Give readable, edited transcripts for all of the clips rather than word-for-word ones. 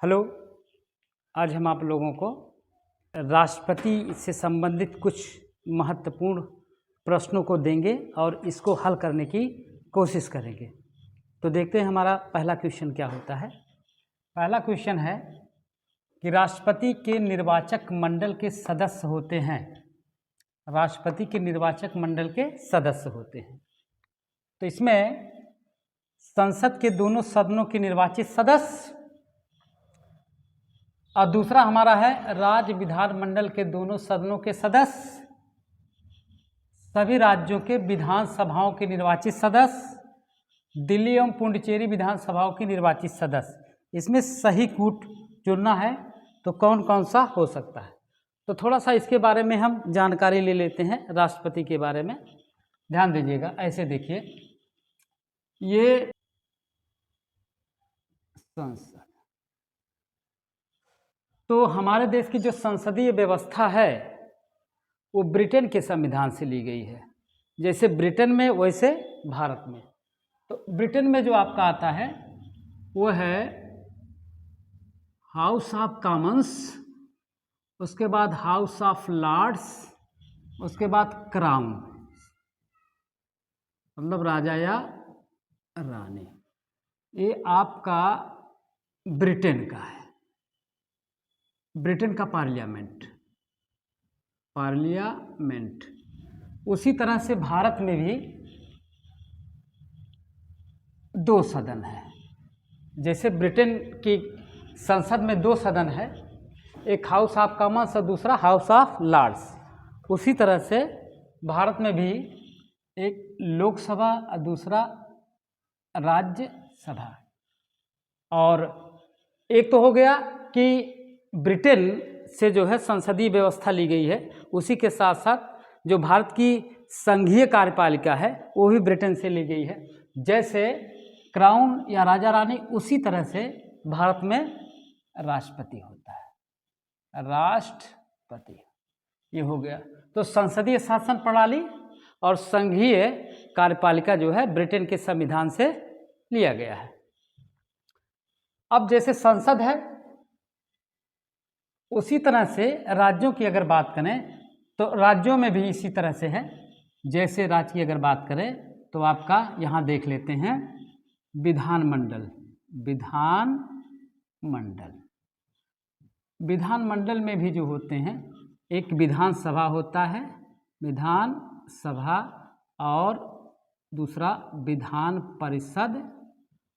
Hello. आज हम आप लोगों को राष्ट्रपति से संबंधित कुछ महत्वपूर्ण प्रश्नों को देंगे और इसको हल करने की कोशिश करेंगे। तो देखते हैं हमारा पहला क्वेश्चन क्या होता है। पहला क्वेश्चन है कि राष्ट्रपति के निर्वाचक मंडल के सदस्य होते हैं। राष्ट्रपति के निर्वाचक मंडल के सदस्य होते हैं। तो इसमें संसद के दोनों सदनों के निर्वाचित सदस्य और दूसरा हमारा है राज्य विधानमंडल के दोनों सदनों के सदस्य, सभी राज्यों के विधानसभाओं के निर्वाचित सदस्य, दिल्ली एवं पुडुचेरी विधानसभाओं के निर्वाचित सदस्य। इसमें सही कूट चुनना है तो कौन कौन सा हो सकता है। तो थोड़ा सा इसके बारे में हम जानकारी ले लेते हैं। राष्ट्रपति के बारे में ध्यान दीजिएगा। ऐसे देखिए, ये संसद, तो हमारे देश की जो संसदीय व्यवस्था है वो ब्रिटेन के संविधान से ली गई है। जैसे ब्रिटेन में वैसे भारत में। तो ब्रिटेन में जो आपका आता है वो है हाउस ऑफ कॉमन्स, उसके बाद हाउस ऑफ लॉर्ड्स, उसके बाद क्राउन, मतलब राजा या रानी। ये आपका ब्रिटेन का है, ब्रिटेन का पार्लियामेंट। उसी तरह से भारत में भी दो सदन है। जैसे ब्रिटेन की संसद में दो सदन है, एक हाउस ऑफ कॉमन्स और दूसरा हाउस ऑफ लॉर्ड्स। उसी तरह से भारत में भी एक लोकसभा और दूसरा राज्यसभा। और एक तो हो गया कि ब्रिटेन से जो है संसदीय व्यवस्था ली गई है, उसी के साथ साथ जो भारत की संघीय कार्यपालिका है वो भी ब्रिटेन से ली गई है। जैसे क्राउन या राजा रानी, उसी तरह से भारत में राष्ट्रपति होता है, राष्ट्रपति। ये हो गया। तो संसदीय शासन प्रणाली और संघीय कार्यपालिका जो है ब्रिटेन के संविधान से लिया गया है। अब जैसे संसद है, उसी तरह से राज्यों की अगर बात करें तो राज्यों में भी इसी तरह से है। जैसे राज्य की अगर बात करें तो आपका यहाँ देख लेते हैं विधानमंडल। विधानमंडल में भी जो होते हैं, एक विधानसभा होता है, विधानसभा, और दूसरा विधान परिषद,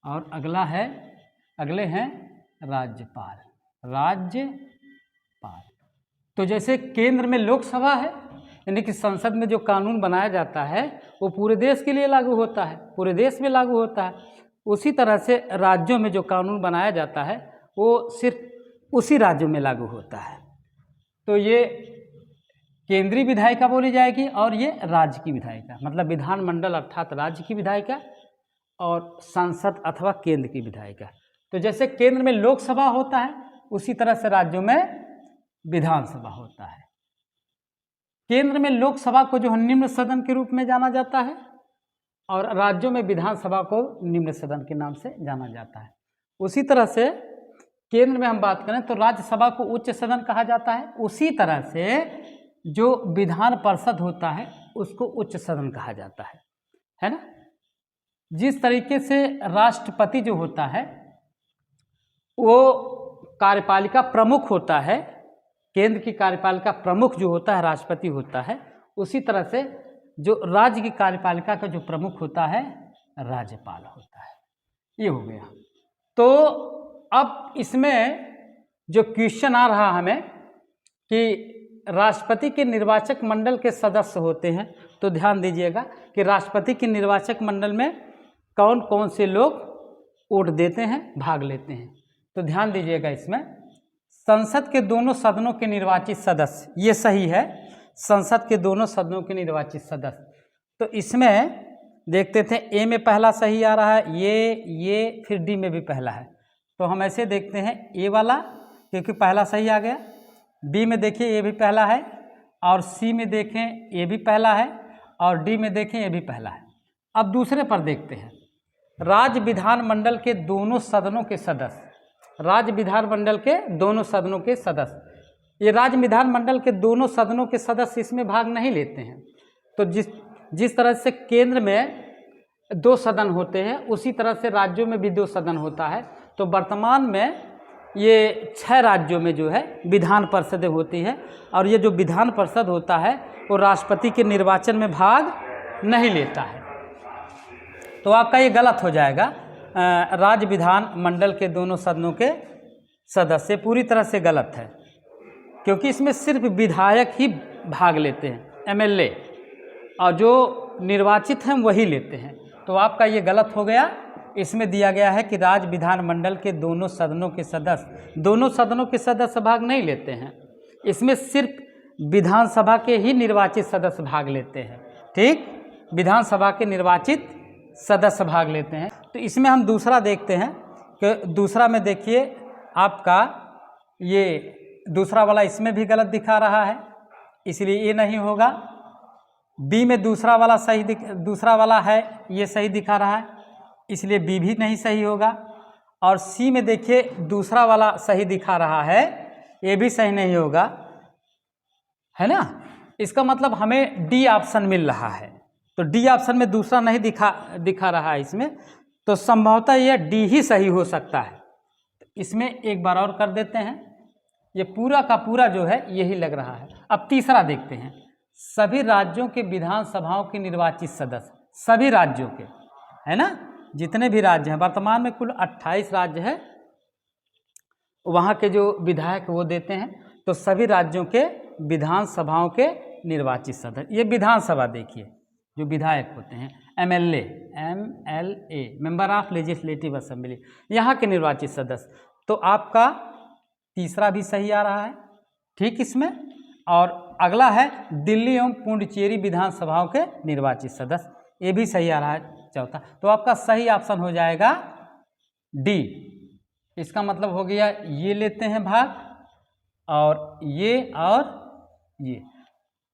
और अगले हैं राज्यपाल। तो जैसे केंद्र में लोकसभा है, यानी कि संसद में जो कानून बनाया जाता है वो पूरे देश के लिए लागू होता है, पूरे देश में लागू होता है। उसी तरह से राज्यों में जो कानून बनाया जाता है वो सिर्फ उसी राज्यों में लागू होता है। तो ये केंद्रीय विधायिका बोली जाएगी और ये राज्य की विधायिका, मतलब विधानमंडल अर्थात राज्य की विधायिका और संसद अथवा केंद्र की विधायिका। तो जैसे केंद्र में लोकसभा होता है, उसी तरह से राज्यों में विधानसभा होता है। केंद्र में लोकसभा को जो है निम्न सदन के रूप में जाना जाता है और राज्यों में विधानसभा को निम्न सदन के नाम से जाना जाता है। उसी तरह से केंद्र में हम बात करें तो राज्यसभा को उच्च सदन कहा जाता है। उसी तरह से जो विधान परिषद होता है उसको उच्च सदन कहा जाता है ना। जिस तरीके से राष्ट्रपति जो होता है वो कार्यपालिका प्रमुख होता है, केंद्र की कार्यपालिका प्रमुख जो होता है राष्ट्रपति होता है, उसी तरह से जो राज्य की कार्यपालिका का जो प्रमुख होता है राज्यपाल होता है। ये हो गया। तो अब इसमें जो क्वेश्चन आ रहा हमें कि राष्ट्रपति के निर्वाचक मंडल के सदस्य होते हैं, तो ध्यान दीजिएगा कि राष्ट्रपति के निर्वाचक मंडल में कौन कौन से लोग वोट देते हैं, भाग लेते हैं। तो ध्यान दीजिएगा, इसमें संसद के दोनों सदनों के निर्वाचित सदस्य, ये सही है, संसद के दोनों सदनों के निर्वाचित सदस्य। तो इसमें देखते थे ए में पहला सही आ रहा है, ये फिर डी में भी पहला है। तो हम ऐसे देखते हैं ए वाला, क्योंकि पहला सही आ गया। बी में देखिए ये भी पहला है, और सी में देखें ये भी पहला है, और डी में देखें ये भी पहला है। अब दूसरे पर देखते हैं, राज्य विधानमंडल के दोनों सदनों के सदस्य। राज्य विधानमंडल के दोनों सदनों के सदस्य। ये राज्य विधानमंडल के दोनों सदनों के सदस्य इसमें भाग नहीं लेते हैं। तो जिस तरह से केंद्र में 2 सदन होते हैं, उसी तरह से राज्यों में भी 2 सदन होता है। तो वर्तमान में ये 6 राज्यों में जो है विधान परिषदें होती है, और ये जो विधान परिषद होता है वो राष्ट्रपति के निर्वाचन में भाग नहीं लेता है। तो आपका ये गलत हो जाएगा। राज्य विधान मंडल के दोनों सदनों के सदस्य पूरी तरह से गलत है, क्योंकि इसमें सिर्फ विधायक ही भाग लेते हैं, एमएलए, और जो निर्वाचित हैं वही लेते हैं। तो आपका ये गलत हो गया। इसमें दिया गया है कि राज्य विधानमंडल के दोनों सदनों के सदस्य भाग नहीं लेते हैं। इसमें सिर्फ विधानसभा के ही निर्वाचित सदस्य भाग लेते हैं। ठीक, विधानसभा के निर्वाचित सदस्य भाग लेते हैं। तो इसमें हम दूसरा देखते हैं कि दूसरा में देखिए आपका ये दूसरा वाला इसमें भी गलत दिखा रहा है, इसलिए ये नहीं होगा। बी में दूसरा वाला है, ये सही दिखा रहा है, इसलिए बी भी नहीं सही होगा। और सी में देखिए दूसरा वाला सही दिखा रहा है, ये भी सही नहीं होगा, है ना। इसका मतलब हमें डी ऑप्शन मिल रहा है। तो डी ऑप्शन में दूसरा नहीं दिखा रहा है इसमें, तो संभवतः यह डी ही सही हो सकता है। इसमें एक बार और कर देते हैं। ये पूरा का पूरा जो है यही लग रहा है। अब तीसरा देखते हैं। सभी राज्यों के विधानसभाओं के निर्वाचित सदस्य, सभी राज्यों के, है ना, जितने भी राज्य हैं, वर्तमान में कुल 28 राज्य है, वहाँ के जो विधायक वो देते हैं। तो सभी राज्यों के विधानसभाओं के निर्वाचित सदस्य, ये विधानसभा देखिए, जो विधायक होते हैं, MLA, member of legislative assembly, यहाँ के निर्वाचित सदस्य। तो आपका तीसरा भी सही आ रहा है। ठीक, इसमें और अगला है दिल्ली एवं पुडुचेरी विधानसभाओं के निर्वाचित सदस्य, ये भी सही आ रहा है चौथा। तो आपका सही ऑप्शन हो जाएगा डी। इसका मतलब हो गया ये लेते हैं भाग, और ये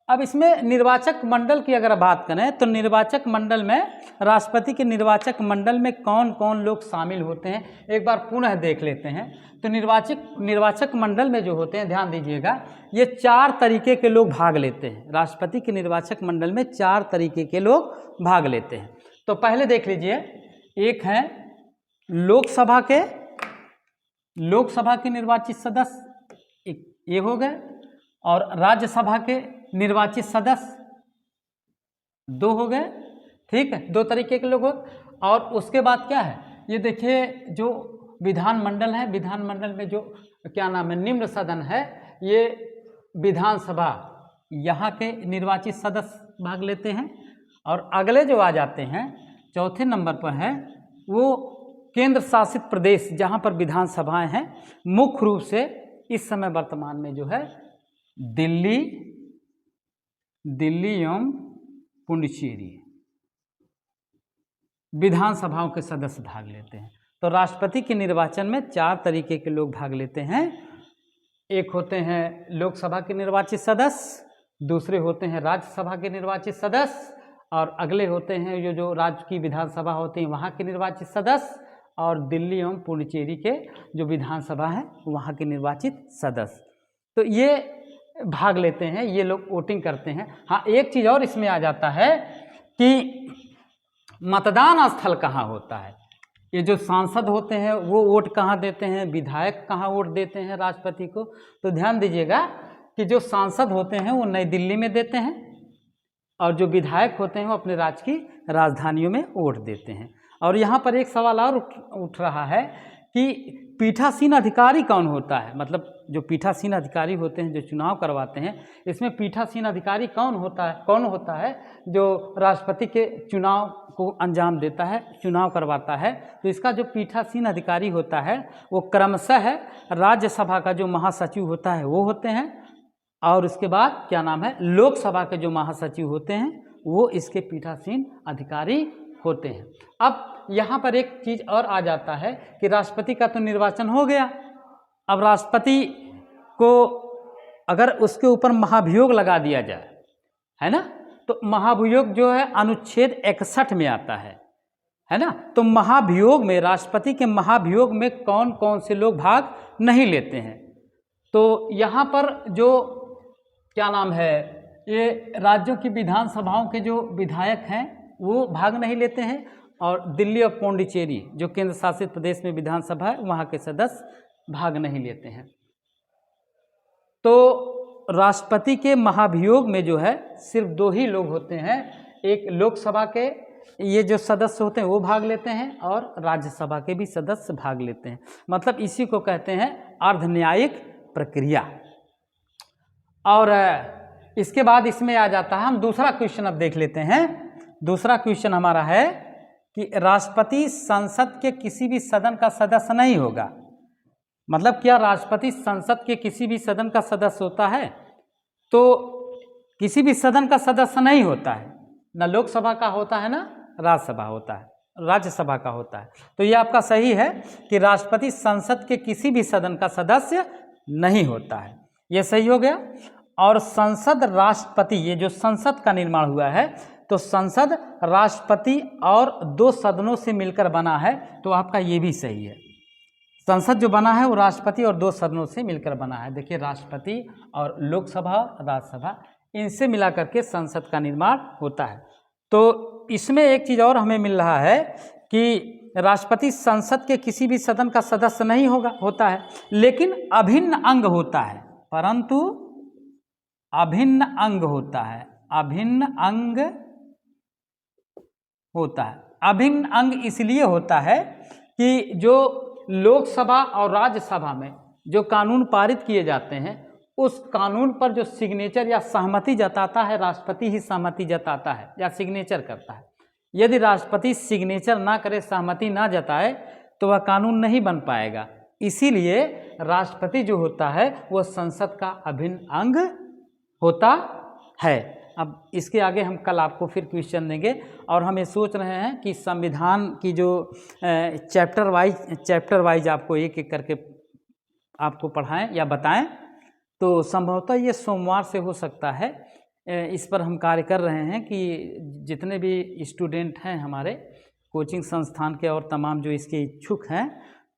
अब इसमें निर्वाचक मंडल की अगर बात करें तो निर्वाचक मंडल में, राष्ट्रपति के निर्वाचक मंडल में कौन कौन लोग शामिल होते हैं एक बार पुनः देख लेते हैं। तो निर्वाचक मंडल में जो होते हैं, ध्यान दीजिएगा, ये 4 तरीके के लोग भाग लेते हैं। राष्ट्रपति के निर्वाचक मंडल में 4 तरीके के लोग भाग लेते हैं। तो पहले देख लीजिए, एक है लोकसभा के निर्वाचित सदस्य, ये हो गए, और राज्यसभा के निर्वाचित सदस्य 2 हो गए। ठीक है, 2 तरीके के लोग हो। और उसके बाद क्या है, ये देखिए जो विधानमंडल है, विधानमंडल में जो क्या नाम है, निम्न सदन है, ये विधानसभा, यहाँ के निर्वाचित सदस्य भाग लेते हैं। और अगले जो आ जाते हैं, चौथे नंबर पर है वो केंद्र शासित प्रदेश, जहाँ पर विधानसभाएं हैं, मुख्य रूप से इस समय वर्तमान में जो है दिल्ली एवं पुडुचेरी विधानसभाओं के सदस्य भाग लेते हैं। तो राष्ट्रपति के निर्वाचन में 4 तरीके के लोग भाग लेते हैं। एक होते हैं लोकसभा के निर्वाचित सदस्य, दूसरे होते हैं राज्यसभा के निर्वाचित सदस्य, और अगले होते हैं जो राज्य की विधानसभा होती है वहाँ के निर्वाचित सदस्य, और दिल्ली एवं पुडुचेरी के जो विधानसभा है वहाँ के निर्वाचित सदस्य। तो ये भाग लेते हैं, ये लोग वोटिंग करते हैं। हाँ, एक चीज़ और इसमें आ जाता है कि मतदान स्थल कहाँ होता है। ये जो सांसद होते हैं वो वोट कहाँ देते हैं, विधायक कहाँ वोट देते हैं राष्ट्रपति को। तो ध्यान दीजिएगा कि जो सांसद होते हैं वो नई दिल्ली में देते हैं, और जो विधायक होते हैं वो अपने राज्य की राजधानियों में वोट देते हैं। और यहाँ पर एक सवाल और उठ रहा है कि पीठासीन अधिकारी कौन होता है, मतलब जो पीठासीन अधिकारी होते हैं जो चुनाव करवाते हैं, इसमें पीठासीन अधिकारी कौन होता है जो राष्ट्रपति के चुनाव को अंजाम देता है, चुनाव करवाता है। तो इसका जो पीठासीन अधिकारी होता है वो क्रमशः राज्यसभा का जो महासचिव होता है वो होते हैं, और उसके बाद क्या नाम है, लोकसभा के जो महासचिव होते हैं वो इसके पीठासीन अधिकारी होते हैं। अब यहाँ पर एक चीज़ और आ जाता है कि राष्ट्रपति का तो निर्वाचन हो गया, अब राष्ट्रपति को अगर उसके ऊपर महाभियोग लगा दिया जाए, है ना, तो महाभियोग जो है अनुच्छेद 61 में आता है है ना। तो महाभियोग में, राष्ट्रपति के महाभियोग में कौन कौन से लोग भाग नहीं लेते हैं? तो यहाँ पर जो क्या नाम है, ये राज्यों की विधानसभाओं के जो विधायक हैं वो भाग नहीं लेते हैं, और दिल्ली और पौंडीचेरी जो केंद्र शासित प्रदेश में विधानसभा है वहाँ के सदस्य भाग नहीं लेते हैं। तो राष्ट्रपति के महाभियोग में जो है सिर्फ 2 ही लोग होते हैं, एक लोकसभा के ये जो सदस्य होते हैं वो भाग लेते हैं, और राज्यसभा के भी सदस्य भाग लेते हैं। मतलब इसी को कहते हैं अर्धन्यायिक प्रक्रिया। और इसके बाद इसमें आ जाता है, हम दूसरा क्वेश्चन अब देख लेते हैं। दूसरा क्वेश्चन हमारा है कि राष्ट्रपति संसद के किसी भी सदन का सदस्य नहीं होगा। मतलब क्या राष्ट्रपति संसद के किसी भी सदन का सदस्य होता है? तो किसी भी सदन का सदस्य नहीं होता है, ना लोकसभा का होता है ना राज्यसभा होता है, राज्यसभा का होता है। तो ये आपका सही है कि राष्ट्रपति संसद के किसी भी सदन का सदस्य नहीं होता है, ये सही हो गया। और संसद राष्ट्रपति, ये जो संसद का निर्माण हुआ है, तो संसद राष्ट्रपति और 2 सदनों से मिलकर बना है, तो आपका ये भी सही है। संसद जो बना है वो राष्ट्रपति और 2 सदनों से मिलकर बना है। देखिए राष्ट्रपति और लोकसभा, राज्यसभा, इनसे मिला करके संसद का निर्माण होता है। तो इसमें एक चीज़ और हमें मिल रहा है कि राष्ट्रपति संसद के किसी भी सदन का सदस्य नहीं होता है, लेकिन अभिन्न अंग होता है, परंतु अभिन्न अंग होता है, अभिन्न अंग होता है। अभिन्न अंग इसलिए होता है कि जो लोकसभा और राज्यसभा में जो कानून पारित किए जाते हैं, उस कानून पर जो सिग्नेचर या सहमति जताता है, राष्ट्रपति ही सहमति जताता है या सिग्नेचर करता है। यदि राष्ट्रपति सिग्नेचर ना करे, सहमति ना जताए, तो वह कानून नहीं बन पाएगा। इसीलिए राष्ट्रपति जो होता है वह संसद का अभिन्न अंग होता है। अब इसके आगे हम कल आपको फिर क्वेश्चन देंगे, और हम ये सोच रहे हैं कि संविधान की जो चैप्टर वाइज आपको एक एक करके आपको पढ़ाएं या बताएं। तो संभवतः ये सोमवार से हो सकता है। इस पर हम कार्य कर रहे हैं कि जितने भी स्टूडेंट हैं हमारे कोचिंग संस्थान के और तमाम जो इसके इच्छुक हैं,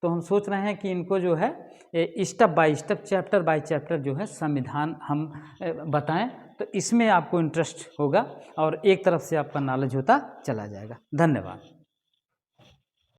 तो हम सोच रहे हैं कि इनको जो है step by step, chapter by chapter जो है संविधान हम बताएं, तो इसमें आपको इंटरेस्ट होगा और एक तरफ से आपका नॉलेज होता चला जाएगा। धन्यवाद।